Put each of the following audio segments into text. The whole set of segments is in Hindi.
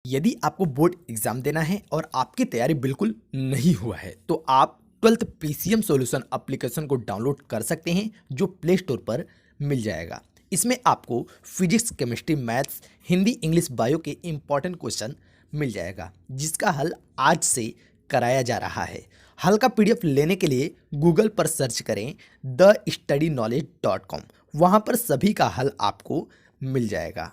यदि आपको बोर्ड एग्जाम देना है और आपकी तैयारी बिल्कुल नहीं हुआ है तो आप 12th पीसीएम सॉल्यूशन एप्लीकेशन को डाउनलोड कर सकते हैं जो प्ले स्टोर पर मिल जाएगा। इसमें आपको physics, chemistry, maths, Hindi, English, bio के इम्पॉर्टेंट क्वेश्चन मिल जाएगा जिसका हल आज से कराया जा रहा है। हल का पीडीएफ लेने के लिए गूगल पर सर्च करें thestudyKnowledge.com। वहाँ पर सभी का हल आपको मिल जाएगा।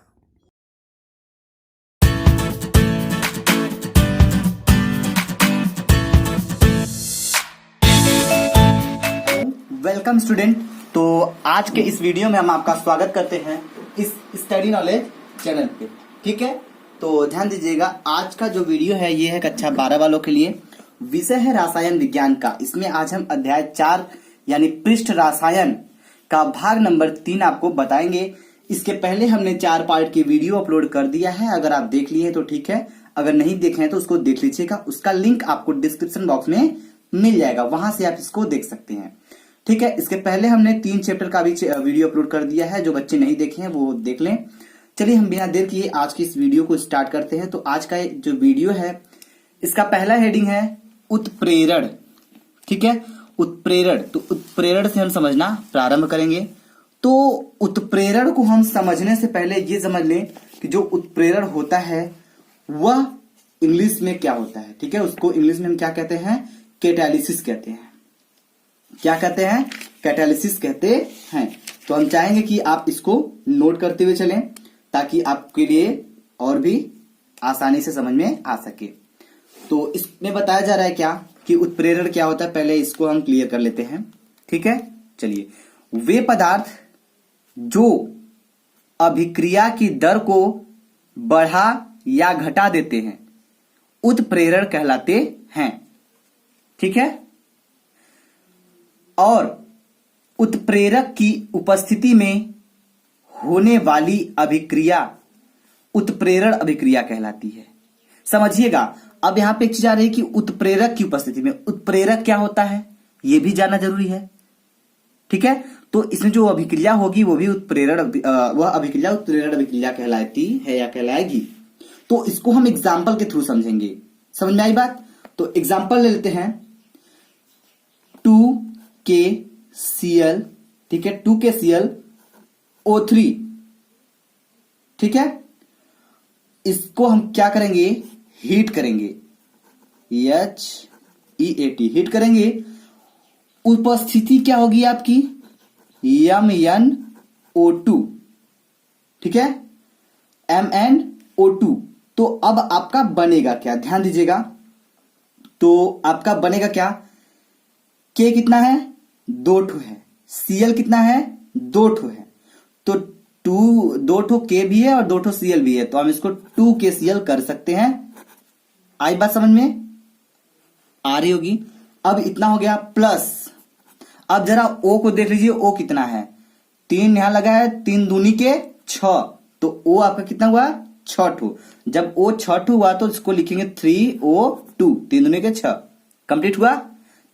Welcome student. तो आज के इस वीडियो में हम आपका स्वागत करते हैं इस स्टडी नॉलेज चैनल पे। ठीक है, तो ध्यान दीजिएगा, आज का जो वीडियो है ये है कक्षा 12 वालों के लिए। विषय है रसायन विज्ञान का। इसमें आज हम अध्याय 4 यानी पृष्ठ रसायन का भाग नंबर 3 आपको बताएंगे। इसके पहले हमने 4 पार्ट की वीडियो अपलोड कर दिया है। अगर आप देख लिए तो ठीक है, अगर नहीं देखे हैं तो उसको देख लीजिएगा। उसका लिंक आपको डिस्क्रिप्शन बॉक्स में मिल जाएगा, वहां से आप इसको देख सकते हैं। ठीक है, इसके पहले हमने 3 चैप्टर का भी वीडियो अपलोड कर दिया है। जो बच्चे नहीं देखे हैं वो देख लें। चलिए हम बिना देर किए आज की इस वीडियो को स्टार्ट करते हैं। तो आज का जो वीडियो है इसका पहला हेडिंग है उत्प्रेरण। ठीक है, उत्प्रेरण। तो उत्प्रेरण से हम समझना प्रारंभ करेंगे। तो उत्प्रेरण को हम समझने से पहले ये समझ लें कि जो उत्प्रेरण होता है वह इंग्लिश में क्या होता है। ठीक है, उसको इंग्लिश में हम क्या कहते हैं? कैटालिसिस कहते हैं। क्या कहते हैं? कैटालिसिस कहते हैं। तो हम चाहेंगे कि आप इसको नोट करते हुए चलें ताकि आपके लिए और भी आसानी से समझ में आ सके। तो इसमें बताया जा रहा है क्या कि उत्प्रेरण क्या होता है, पहले इसको हम क्लियर कर लेते हैं। ठीक है, चलिए। वे पदार्थ जो अभिक्रिया की दर को बढ़ा या घटा देते हैं उत्प्रेरण कहलाते हैं। ठीक है, और उत्प्रेरक की उपस्थिति में होने वाली अभिक्रिया उत्प्रेरण अभिक्रिया कहलाती है। समझिएगा, अब यहां पे एक चीज आ रही है कि उत्प्रेरक की उपस्थिति में उत्प्रेरक क्या होता है यह भी जानना जरूरी है। ठीक है, तो इसमें जो अभिक्रिया होगी वो भी वह अभिक्रिया उत्प्रेरण अभिक्रिया कहलाती है या कहलाएगी। तो इसको हम एग्जाम्पल के थ्रू समझेंगे। समझ में आई बात? तो एग्जाम्पल ले लेते हैं 2KCl। ठीक है, 2KClO3। ठीक है, इसको हम क्या करेंगे? हीट करेंगे। HEAT हीट करेंगे। उपस्थिति क्या होगी आपकी? MnO2। ठीक है, MnO2। तो अब आपका बनेगा क्या? ध्यान दीजिएगा, तो आपका बनेगा क्या? K कितना है? 2 ठो है। Cl कितना है? 2 ठो है। तो 2 ठो K भी है और 2 ठो Cl भी है, तो हम इसको 2KCl कर सकते हैं। आई बात समझ में? आ रही होगी। अब इतना हो गया प्लस। अब जरा O को देख लीजिए, O कितना है? 3 यहां लगा है, 3 दूनी के 6, तो O आपका कितना हुआ? 6 ठो। जब O 6 ठो हुआ तो इसको लिखेंगे 3O2, 3 दूनी के 6। कंप्लीट हुआ।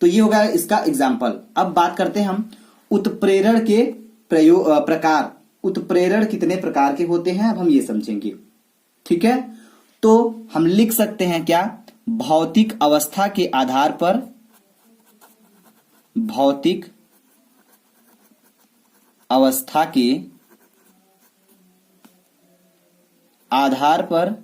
तो ये होगा इसका एग्जाम्पल। अब बात करते हैं हम उत्प्रेरण के प्रकार। उत्प्रेरण कितने प्रकार के होते हैं अब हम ये समझेंगे। ठीक है, तो हम लिख सकते हैं क्या? भौतिक अवस्था के आधार पर, भौतिक अवस्था के आधार पर,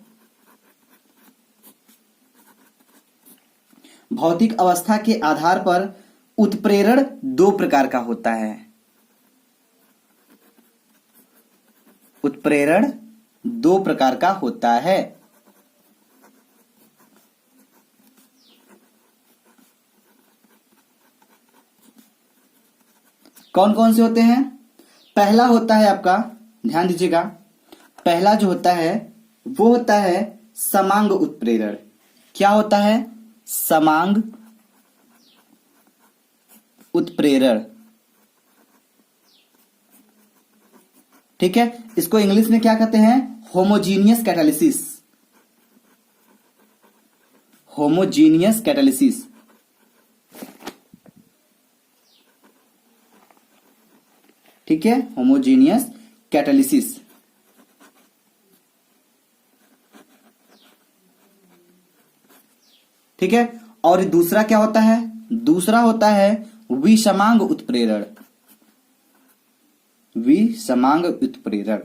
भौतिक अवस्था के आधार पर उत्प्रेरण 2 प्रकार का होता है। उत्प्रेरण 2 प्रकार का होता है। कौन कौन से होते हैं? पहला होता है आपका, ध्यान दीजिएगा, पहला जो होता है वो होता है समांग उत्प्रेरण। क्या होता है? समांग उत्प्रेरण। ठीक है, इसको इंग्लिश में क्या कहते हैं? Homogeneous catalysis. Homogeneous catalysis. ठीक है, होमोजीनियस कैटालिसिस। ठीक है। और दूसरा क्या होता है, दूसरा होता है विषमांग उत्प्रेरण, विषमांग उत्प्रेरण।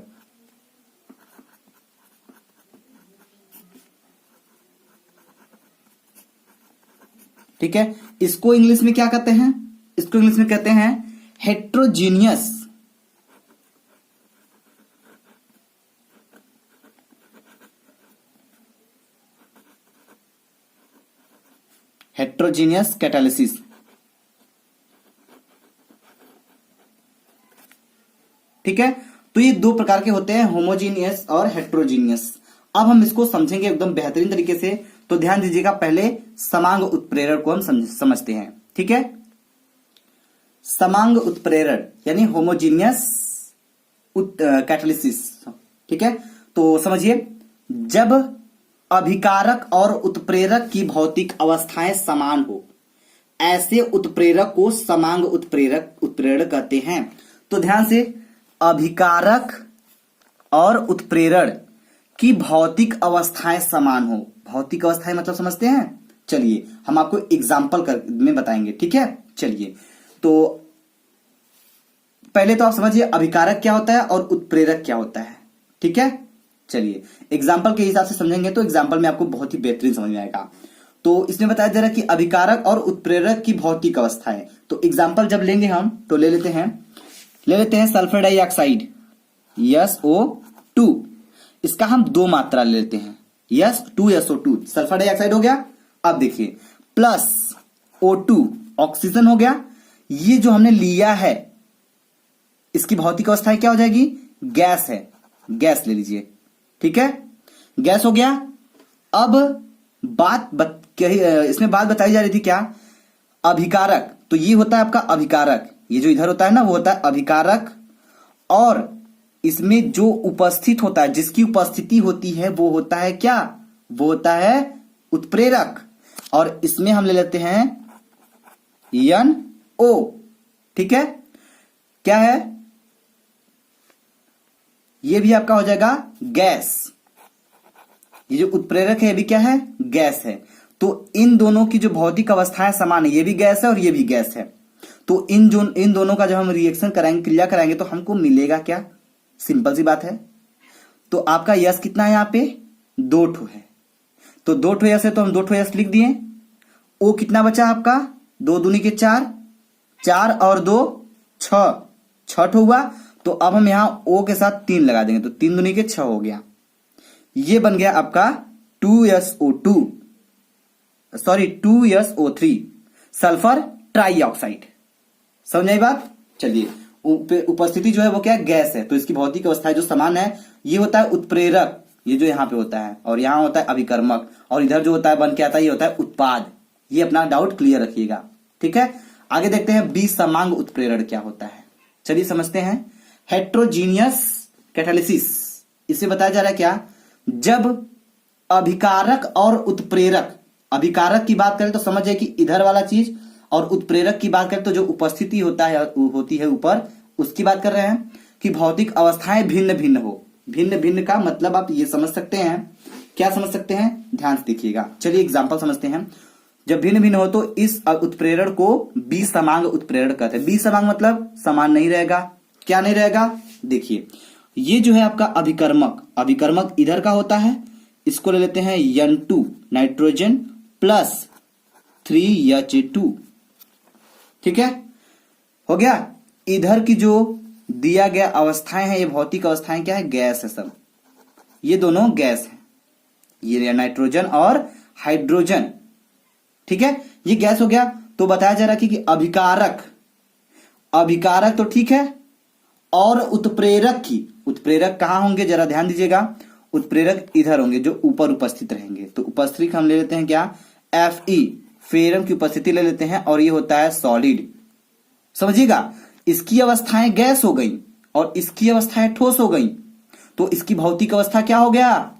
ठीक है, इसको इंग्लिश में क्या कहते हैं, इसको इंग्लिश में कहते हैं हेट्रोजीनियस, हेट्रोजीनियस कैटालिसिस। ठीक है, तो ये दो प्रकार के होते हैं, होमोजीनियस और हेट्रोजीनियस। अब हम इसको समझेंगे एकदम बेहतरीन तरीके से, तो ध्यान दीजिएगा। पहले समांग उत्प्रेरण को हम समझते हैं। ठीक है, समांग उत्प्रेरण यानी होमोजीनियस कैटालिसिस। ठीक है, तो समझिए, जब अभिकारक और उत्प्रेरक की भौतिक अवस्थाएं समान हो, ऐसे उत्प्रेरक को समांग उत्प्रेरण कहते हैं। तो ध्यान से, अभिकारक और उत्प्रेरण की भौतिक अवस्थाएं समान हो, भौतिक अवस्थाएं मतलब समझते हैं। चलिए हम आपको एग्जाम्पल में बताएंगे। ठीक है, चलिए तो पहले तो आप समझिए अभिकारक क्या होता है और उत्प्रेरक क्या होता है। ठीक है, चलिए एग्जाम्पल के हिसाब से समझेंगे तो एग्जाम्पल में आपको बहुत ही बेहतरीन समझ में आएगा। तो इसमें बताया जा रहा है कि अभिकारक और उत्प्रेरक की भौतिक अवस्थाएं। तो एग्जाम्पल जब लेंगे हम तो ले लेते हैं सल्फर डाइऑक्साइड SO2। इसका हम दो मात्रा ले लेते हैं, S2SO2 सल्फर डाइऑक्साइड हो गया। अब देखिए प्लस O2 ऑक्सीजन हो गया। ये जो हमने लिया है इसकी भौतिक अवस्थाएं क्या हो जाएगी, गैस है, गैस ले लीजिए। ठीक है, गैस हो गया। अब इसमें बात बताई जा रही थी क्या, अभिकारक। तो ये होता है आपका अभिकारक, ये जो इधर होता है ना वो होता है अभिकारक, और इसमें जो उपस्थित होता है, जिसकी उपस्थिति होती है वो होता है क्या, वो होता है उत्प्रेरक। और इसमें हम ले लेते हैं NO। ठीक है, क्या है, ये भी आपका हो जाएगा गैस। ये जो उत्प्रेरक है ये भी क्या है, गैस है। तो इन दोनों की जो भौतिक अवस्थाएं समान है, ये भी गैस है और ये भी गैस है। तो इन दोनों का जब हम रिएक्शन कराएंगे, क्रिया कराएंगे, तो हमको मिलेगा क्या, सिंपल सी बात है। तो आपका यस कितना है, यहाँ पे 2 ठो है, तो 2 ठो यस है तो हम 2 ठो यस लिख दिए। ओ कितना बचा आपका, 2 दूनी के 4, 4 और 2 6, 6 ठो हुआ। तो अब हम यहां ओ के साथ 3 लगा देंगे, तो 3 दूनी के 6 हो गया। ये बन गया आपका 2SO3 सल्फर ट्राइऑक्साइड। समझ आई बात। चलिए उपस्थिति जो है वो क्या है, गैस है। तो इसकी भौतिक अवस्थाएं जो समान है, ये होता है उत्प्रेरक, ये जो यहां पे होता है, और यहां होता है अभिकर्मक, और इधर जो होता है बन के आता है ये होता है उत्पाद। ये अपना डाउट क्लियर रखिएगा। ठीक है, आगे देखते हैं विषमांग उत्प्रेरण क्या होता है। चलिए समझते हैं। हेट्रोजीनियस कैटालिसिस, इसे बताया जा रहा है क्या, जब अभिकारक और उत्प्रेरक, अभिकारक की बात करें तो समझ जाए कि इधर वाला चीज, और उत्प्रेरक की बात करें तो जो उपस्थिति होती है ऊपर, उसकी बात कर रहे हैं कि भौतिक अवस्थाएं भिन्न भिन्न हो। भिन्न भिन्न का मतलब आप ये समझ सकते हैं, क्या समझ सकते हैं, ध्यान से देखिएगा। चलिए एग्जाम्पल समझते हैं। जब भिन्न भिन्न हो तो इस उत्प्रेरण को विषमांग उत्प्रेरण कहते हैं। विषमांग मतलब समान नहीं रहेगा। क्या नहीं रहेगा, देखिए ये जो है आपका अभिकर्मक इधर का होता है, इसको ले लेते हैं N2 नाइट्रोजन प्लस 3H2। ठीक है, हो गया। इधर की जो दिया गया अवस्थाएं हैं, ये भौतिक अवस्थाएं क्या है, गैस है सब, ये दोनों गैस है, ये नाइट्रोजन और हाइड्रोजन। ठीक है, ये गैस हो गया। तो बताया जा रहा है कि अभिकारक तो ठीक है, और उत्प्रेरक कहां होंगे, जरा ध्यान दीजिएगा। उत्प्रेरक इधर होंगे जो ऊपर उपस्थित रहेंगे। तो उपस्थित हम ले लेते हैं क्या, Fe, फेरम की उपस्थिति ले लेते हैं, और ये होता है सॉलिड। समझिएगा, इसकी अवस्थाएं गैस हो गई और इसकी अवस्थाएं ठोस हो गई। तो इसकी भौतिक अवस्था क्या हो गया,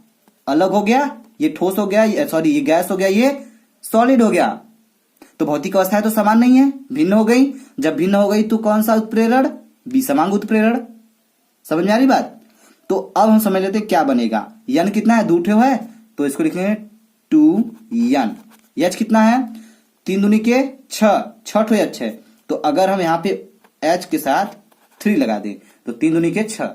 अलग हो गया। ये ठोस हो गया, ये गैस हो गया, ये सॉलिड हो गया। तो भौतिक अवस्थाएं तो समान नहीं है, भिन्न हो गई। जब भिन्न हो गई तो कौन सा उत्प्रेरण, विषमांग उत्प्रेरण। समझ में आ रही बात। तो अब हम समझ लेते क्या बनेगा। N कितना है, 2 ठो है, तो इसको लिखेंगे 2N। एच कितना है, 3 दूनी के 6, 6 ठो एच है। तो अगर हम यहाँ पे एच के साथ 3 लगा दें तो 3 दूनी के 6,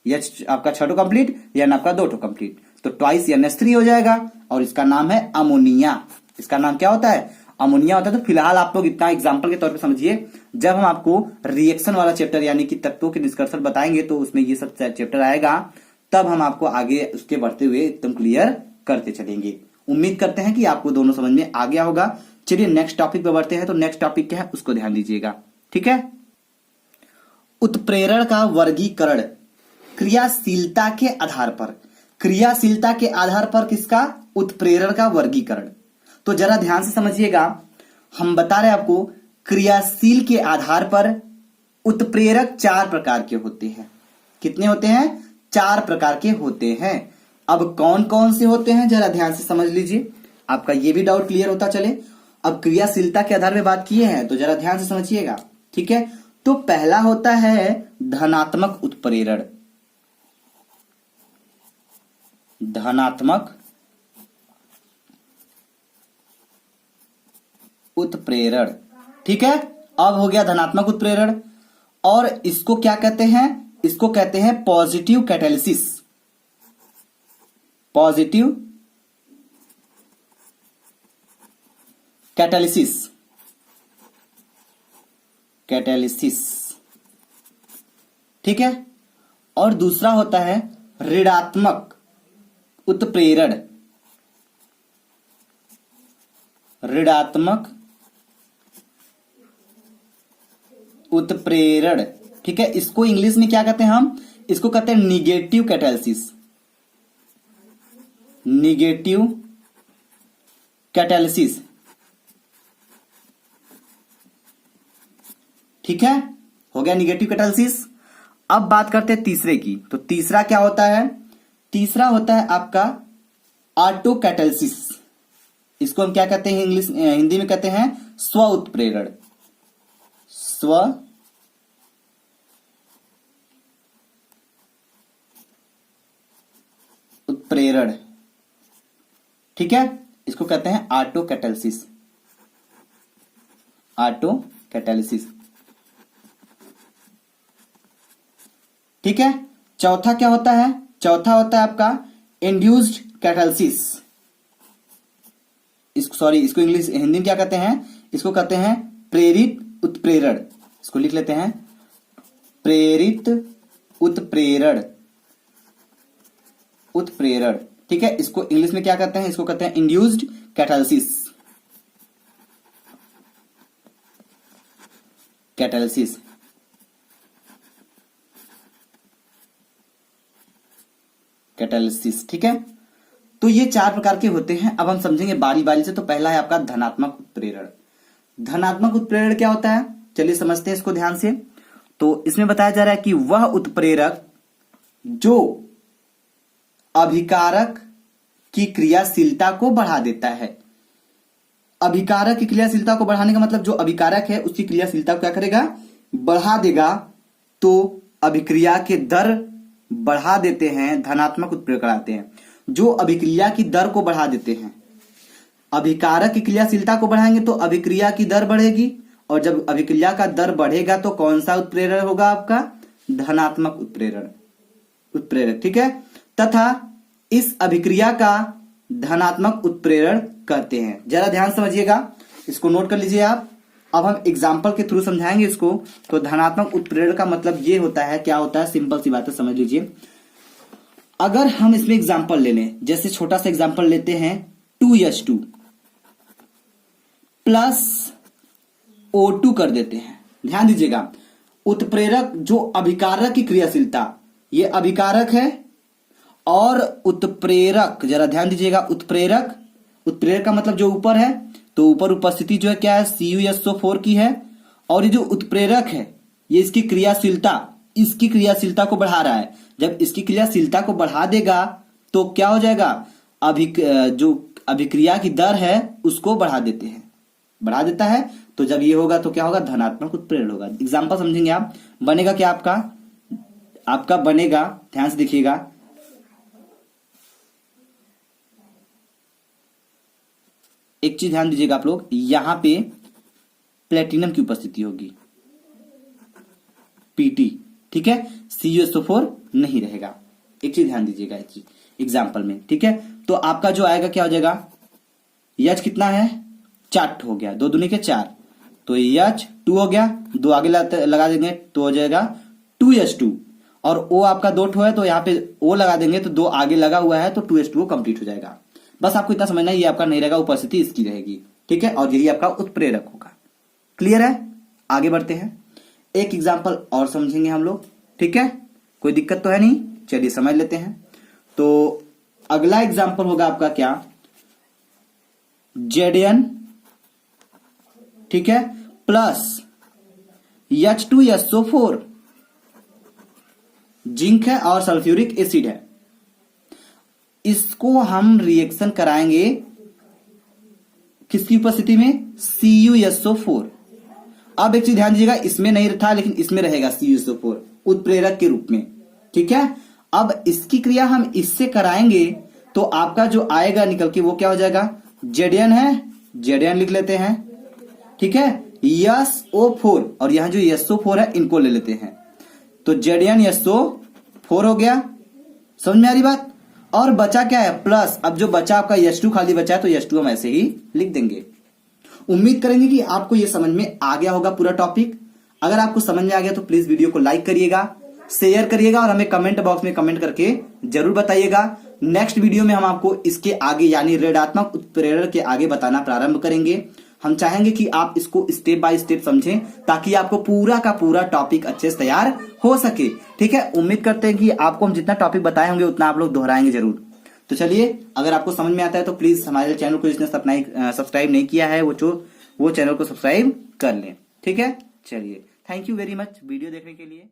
एच आपका 6 ठो कंप्लीट, एन आपका 2 ठो कंप्लीट, तो ट्वाइस NH3 हो जाएगा और इसका नाम है अमोनिया। इसका नाम क्या होता है, अमोनिया होता है। तो फिलहाल आप लोग इतना एग्जांपल के तौर पे समझिए, जब हम आपको रिएक्शन वाला चैप्टर यानी कि तत्वों के निष्कर्षण बताएंगे तो उसमें ये सब चैप्टर आएगा, तब हम आपको आगे उसके बढ़ते हुए एकदम क्लियर करते चलेंगे। उम्मीद करते हैं कि आपको दोनों समझ में आ गया होगा। चलिए नेक्स्ट टॉपिक पे बढ़ते हैं। तो नेक्स्ट टॉपिक क्या है उसको ध्यान दीजिएगा, ठीक है। उत्प्रेरण का वर्गीकरण क्रियाशीलता के आधार पर, क्रियाशीलता के आधार पर किसका, उत्प्रेरण का वर्गीकरण। तो जरा ध्यान से समझिएगा, हम बता रहे हैं आपको क्रियाशील के आधार पर उत्प्रेरक 4 प्रकार के होते हैं। कितने होते हैं, 4 प्रकार के होते हैं। अब कौन कौन से होते हैं जरा ध्यान से समझ लीजिए, आपका ये भी डाउट क्लियर होता चले। अब क्रियाशीलता के आधार पर बात किए हैं तो जरा ध्यान से समझिएगा, ठीक है। तो पहला होता है धनात्मक उत्प्रेरण, धनात्मक उत्प्रेरण, ठीक है। अब हो गया धनात्मक उत्प्रेरण, और इसको क्या कहते हैं, इसको कहते हैं positive catalysis, positive catalysis, catalysis, ठीक है। और दूसरा होता है ऋणात्मक उत्प्रेरण, ऋणात्मक उत्प्रेरण, ठीक है। इसको इंग्लिश में क्या कहते हैं, हम इसको कहते हैं निगेटिव कैटालिसिस, निगेटिव कैटालिसिस, ठीक है। हो गया निगेटिव कैटालिसिस। अब बात करते हैं तीसरे की। तो तीसरा क्या होता है, तीसरा होता है आपका ऑटो कैटालिसिस। इसको हम क्या कहते हैं, इंग्लिश हिंदी में कहते हैं स्व उत्प्रेरण, स्व उत्प्रेरण, ठीक है। इसको कहते हैं ऑटो कैटालिसिस, ऑटो कैटालिसिस, ठीक है। चौथा क्या होता है, चौथा होता है आपका इंड्यूस्ड कैटालिसिस। इसको इंग्लिश हिंदी में क्या कहते हैं, इसको कहते हैं प्रेरित उत्प्रेरण। इसको लिख लेते हैं प्रेरित उत्प्रेरण, उत्प्रेरण, ठीक है। इसको इंग्लिश में क्या कहते हैं, इसको कहते हैं इंड्यूस्ड कैटालिसिस, कैटालिसिस, कैटालिसिस, ठीक है। तो ये 4 प्रकार के होते हैं। अब हम समझेंगे बारी बारी से। तो पहला है आपका धनात्मक उत्प्रेरण। धनात्मक उत्प्रेरण क्या होता है, चलिए समझते हैं इसको ध्यान से। तो इसमें बताया जा रहा है कि वह उत्प्रेरक जो अभिकारक की क्रियाशीलता को बढ़ा देता है। अभिकारक की क्रियाशीलता को बढ़ाने का मतलब जो अभिकारक है उसकी क्रियाशीलता को क्या करेगा, बढ़ा देगा। तो अभिक्रिया के दर बढ़ा देते हैं, धनात्मक उत्प्रेरक कराते हैं। जो अभिक्रिया की दर को बढ़ा देते हैं, अभिकारक की क्रियाशीलता को बढ़ाएंगे तो अभिक्रिया की दर बढ़ेगी, और जब अभिक्रिया का दर बढ़ेगा तो कौन सा उत्प्रेरक होगा आपका, धनात्मक उत्प्रेरण, उत्प्रेरक, ठीक है। तथा इस अभिक्रिया का धनात्मक उत्प्रेरण करते हैं। जरा ध्यान समझिएगा, इसको नोट कर लीजिए आप। अब हम एग्जाम्पल के थ्रू समझाएंगे इसको। तो धनात्मक उत्प्रेरण का मतलब ये होता है, क्या होता है, सिंपल सी बात है, समझ लीजिए। अगर हम इसमें एग्जाम्पल ले लें, जैसे छोटा सा एग्जाम्पल लेते हैं 2H2 प्लस O2 कर देते हैं। ध्यान दीजिएगा, उत्प्रेरक जो अभिकारक की क्रियाशीलता, ये अभिकारक है, और उत्प्रेरक, जरा ध्यान दीजिएगा, उत्प्रेरक, उत्प्रेरक का मतलब जो ऊपर है, तो ऊपर उपस्थिति जो है क्या है, CuSO4 की है, और ये जो उत्प्रेरक है ये इसकी क्रियाशीलता, इसकी क्रियाशीलता को बढ़ा रहा है। जब इसकी क्रियाशीलता को बढ़ा देगा तो क्या हो जाएगा, जो अभिक्रिया की दर है उसको बढ़ा देते हैं, बढ़ा देता है। तो जब ये होगा तो क्या होगा, धनात्मक उत्प्रेरण होगा। एग्जाम्पल समझेंगे आप। बनेगा क्या आपका बनेगा, ध्यान से देखिएगा, एक चीज ध्यान दीजिएगा आप लोग, यहां पे प्लेटिनम की उपस्थिति होगी, Pt, ठीक है, CuSO4 नहीं रहेगा। एक चीज ध्यान दीजिएगा एक चीज एग्जाम्पल में, ठीक है। तो आपका जो आएगा क्या हो जाएगा, H कितना है 4 हो गया, 2 दूनी के 4, तो H2 हो गया, 2 आगे लगा देंगे तो हो जाएगा 2H2, और O आपका 2 है तो यहाँ पे O लगा देंगे तो 2 आगे लगा हुआ है तो 2H2O कंप्लीट हो जाएगा। बस आपको इतना समझना है, ये आपका नहीं रहेगा, उपस्थिति इसकी रहेगी, ठीक है, और यही आपका उत्प्रेरक होगा। क्लियर है, आगे बढ़ते हैं, एक एग्जाम्पल और समझेंगे हम लोग, ठीक है, कोई दिक्कत तो है नहीं, चलिए समझ लेते हैं। तो अगला एग्जाम्पल होगा आपका क्या, Zn, ठीक है, प्लस H2SO4, जिंक है और सल्फ्यूरिक एसिड है। इसको हम रिएक्शन कराएंगे किसकी उपस्थिति में, CuSO4। अब एक चीज ध्यान दीजिएगा, इसमें नहीं था लेकिन इसमें रहेगा CuSO4 उत्प्रेरक के रूप में, ठीक है। अब इसकी क्रिया हम इससे कराएंगे तो आपका जो आएगा निकल के वो क्या हो जाएगा, Zn है, Zn लिख लेते हैं, ठीक है, SO4, और यहां जो SO4 है इनको ले लेते हैं, तो ZnSO4 हो गया, समझ में आ रही बात। और बचा क्या है, प्लस, अब जो बचा आपका H2 खाली बचा है तो H2 हम ऐसे ही लिख देंगे। उम्मीद करेंगे कि आपको यह समझ में आ गया होगा पूरा टॉपिक। अगर आपको समझ में आ गया तो प्लीज वीडियो को लाइक करिएगा, शेयर करिएगा और हमें कमेंट बॉक्स में कमेंट करके जरूर बताइएगा। नेक्स्ट वीडियो में हम आपको इसके आगे यानी ऋणात्मक उत्प्रेरक के आगे बताना प्रारंभ करेंगे। हम चाहेंगे कि आप इसको स्टेप बाय स्टेप समझें ताकि आपको पूरा का पूरा टॉपिक अच्छे से तैयार हो सके, ठीक है। उम्मीद करते हैं कि आपको हम जितना टॉपिक बताए होंगे उतना आप लोग दोहराएंगे जरूर। तो चलिए, अगर आपको समझ में आता है तो प्लीज हमारे चैनल को जिसने सब्सक्राइब नहीं किया है वो चैनल को सब्सक्राइब कर लें, ठीक है। चलिए, thank you very much video देखने के लिए।